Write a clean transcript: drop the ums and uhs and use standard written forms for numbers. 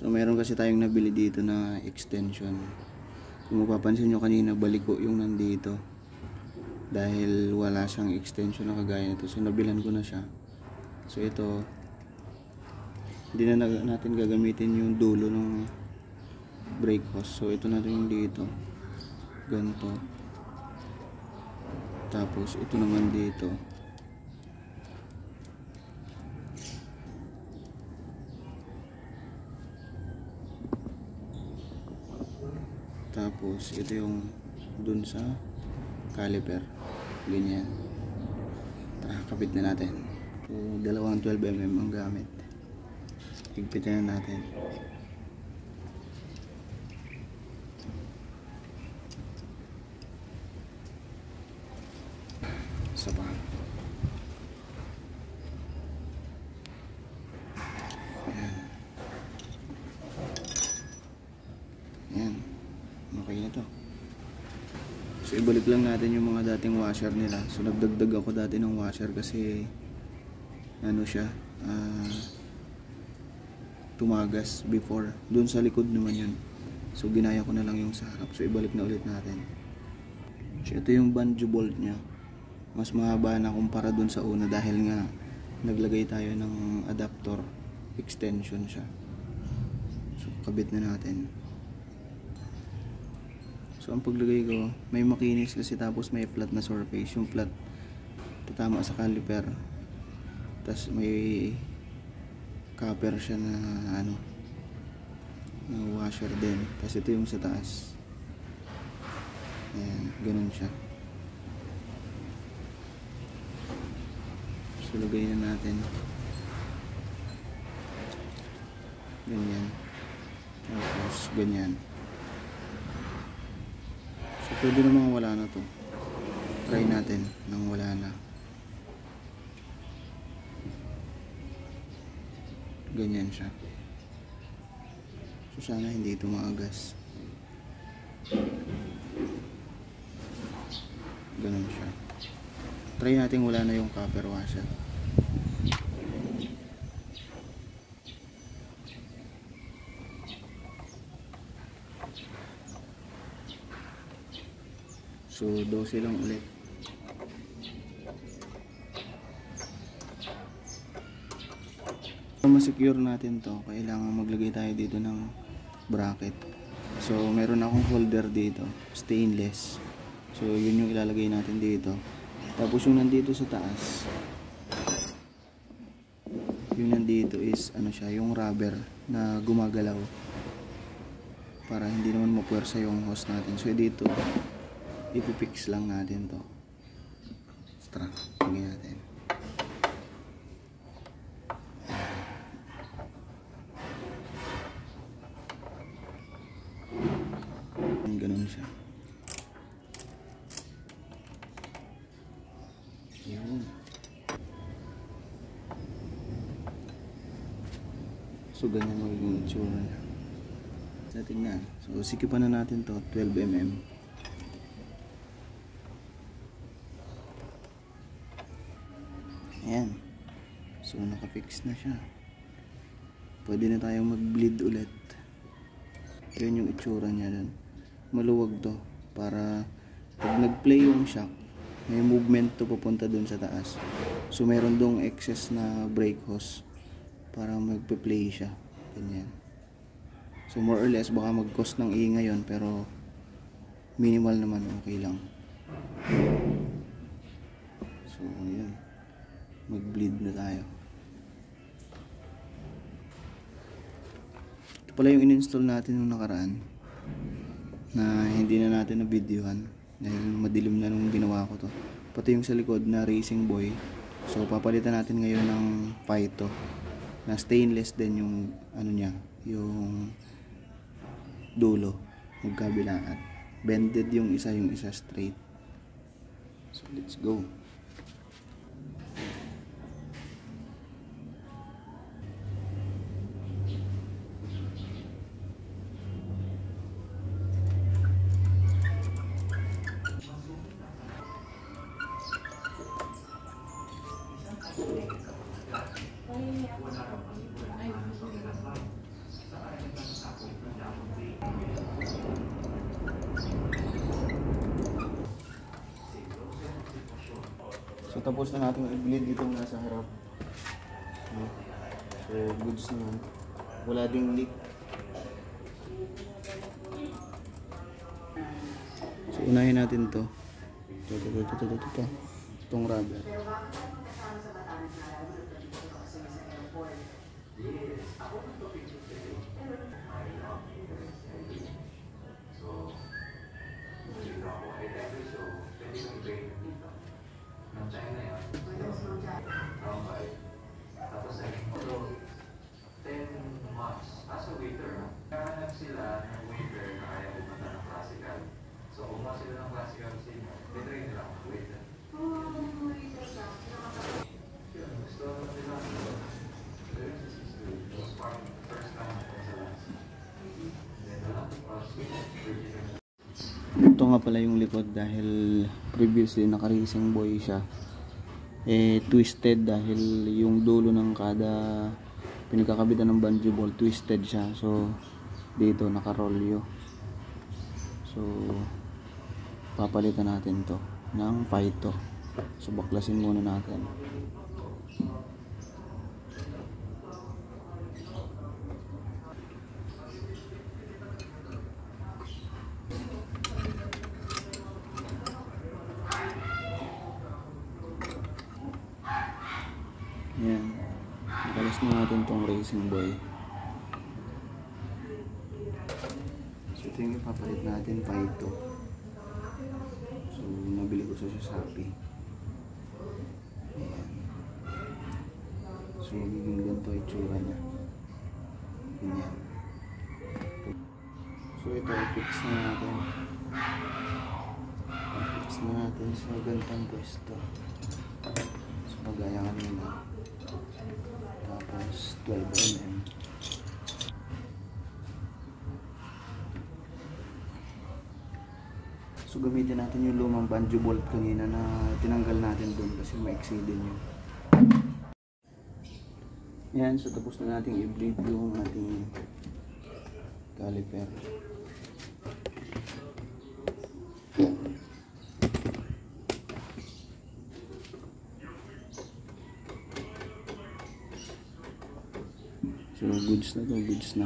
So meron kasi tayong nabili dito na extension. Kung mapapansin nyo kanina, baliko yung nandito dahil wala siyang extension na kagaya nito. So nabilan ko na siya. So ito, hindi na natin gagamitin yung dulo ng brake hose. So ito na rin dito, ganito. Tapos ito naman dito. Tapos ito yung dun sa caliper, ganyan. Tara, kapit na natin. So dalawang 12mm ang gamit. Higpitin na natin. Isa pa. Ayan. Okay na to. So ibalik lang natin yung mga dating washer nila. So nagdagdag ako dati ng washer kasi ano siya, tumagas before. Doon sa likod naman yun. So ginaya ko na lang yung sa harap. So ibalik na ulit natin. So ito yung banjo bolt nya. Mas mahaba na kumpara doon sa una dahil nga naglagay tayo ng adapter extension siya. So kabit na natin. So ang paglagay ko, may makinis kasi tapos may flat na surface. Yung flat tatama sa caliper. Tapos may copper siya na ano, na washer din. Tapos ito yung sa taas. Ayan, ganun siya. So lagay na natin. Ganyan. Tapos ganyan. So pwede namang wala na to. Try natin nang wala na. Ganyan siya. So sana hindi ito maagas. Ganun siya. Try natin wala na yung copper washer. So 12 lang ulit. Para ma-secure natin to, kailangan maglagay tayo dito ng bracket. So meron akong holder dito, stainless. So yun yung ilalagay natin dito. Tapos yung nandito sa taas, yung nandito is ano siya, yung rubber na gumagalaw para hindi naman mapuwersa yung hose natin. So dito ipipix lang natin to. Tara, tingnan natin. Ganun siya. Yun. So ganyan magiging itsura niya. So tingnan. So sikipan na natin to 12mm. Ayan. So nakafix na siya. Pwede na tayong mag-bleed ulit. Yun yung itsura niya dun. Maluwag to para pag nag-play yung shock, may movement to papunta dun sa taas. So meron dong excess na brake hose para magpe-play siya. Ganyan. So more or less baka mag-cause ng ingay yun, pero minimal naman, okay lang. So yun, mag-bleed na tayo. Ito pala yung in-install natin nung nakaraan na hindi na natin na-videohan dahil madilim na nung ginawa ko to. Pati yung sa likod na Racing Boy. So papalitan natin ngayon ng Phyto na stainless din yung ano niya, yung dulo, magkabilaan. Bended yung isa straight. So let's go. So tapos na natin i-bleed itong nasa harap. So goods naman. Wala ding leak. So unahin natin to. Ito. Itong rubber. Tapos naging 10 months as a waiter. Nakahanap sila ng waiter na kaya pumunta ng classical. So kumuha sila ng classical senior, tinry nila ang waiter. Yun, gusto nila was part of the first time ako sa last. Then Ito nga pala yung likod dahil previously naka-racing boy siya. Twisted dahil yung dulo ng kada pinagkakabitan ng bungee ball twisted siya. So dito naka-rolyo. So papalitan natin to ng Phyto. So baklasin muna natin. Yan. Nakalas na natin tong racing boy. So ito yung ipapalit natin, Phyto. So nabili ko sa Shopee. Ayan. So magiging ganito itsura niya. Ganyan. So ito, i-fix na natin. I-fix na natin sa ganitong pwesto. So magaya kanina. Tapos 12 mm. So gamitin natin yung lumang bungee bolt kanina na tinanggal natin doon kasi ma-exceed din yun. Yan, so tapos na natin i-bleed yung ating caliper. So goods na to, goods na.